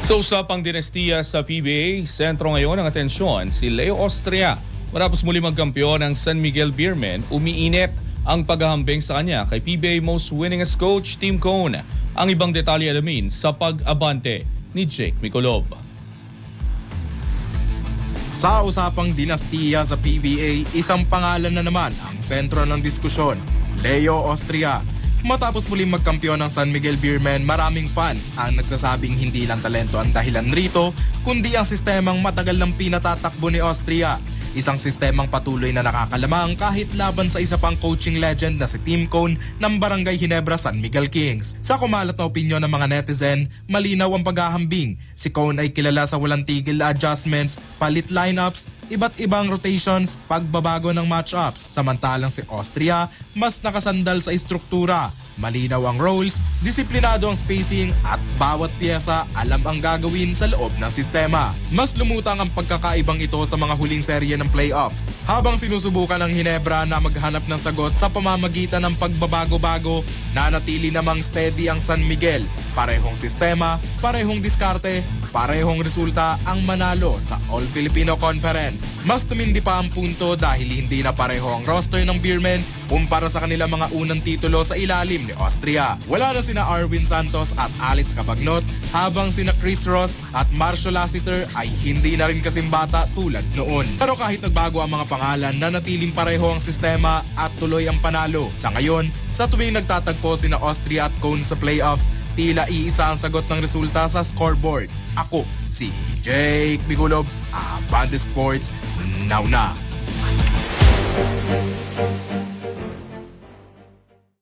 Sa usapang dinestiya sa PBA, sentro ngayon ng atensyon si Leo Austria. Matapos muli magkampiyon ng San Miguel Beermen, umiinit ang paghahambing sa kanya kay PBA Most Winningest Coach Tim Cone. Ang ibang detalye alamin sa pag-abante ni Jake Micolov. Sa usapang dinastiya sa PBA, isang pangalan na naman ang sentro ng diskusyon, Leo Austria. Matapos muling magkampiyon ng San Miguel Beermen, maraming fans ang nagsasabing hindi lang talento ang dahilan rito, kundi ang sistemang matagal nang pinatatakbo ni Austria. Isang sistemang patuloy na nakakalamang kahit laban sa isa pang coaching legend na si Tim Cone ng Barangay Ginebra San Miguel Kings. Sa kumalat na opinyon ng mga netizen, malinaw ang paghahambing. Si Cone ay kilala sa walang tigil na adjustments, palit lineups, iba't ibang rotations, pagbabago ng matchups. Samantalang si Austria, mas nakasandal sa istruktura. Malinaw ang roles, disiplinado ang spacing at bawat piyesa alam ang gagawin sa loob ng sistema. Mas lumutang ang pagkakaibang ito sa mga huling serye ng playoffs. Habang sinusubukan ng Ginebra na maghanap ng sagot sa pamamagitan ng pagbabago-bago, nanatili namang steady ang San Miguel. Parehong sistema, parehong diskarte, parehong resulta ang manalo sa All-Filipino Conference. Mas tumindi pa ang punto dahil hindi na pareho ang roster ng Beermen kumpara sa kanilang mga unang titulo sa ilalim ni Austria. Wala na sina Arwin Santos at Alex Cabagnot, habang sina Chris Ross at Marcio Lassiter ay hindi na rin kasing bata tulad noon. Pero kahit nagbago ang mga pangalan, nanatiling pareho ang sistema at tuloy ang panalo. Sa ngayon, sa tuwing nagtatagpo sina Austria at Cone sa playoffs, tila iisa ang sagot ng resulta sa scoreboard. Ako, si Jake Micolov, Abante Sports, now na.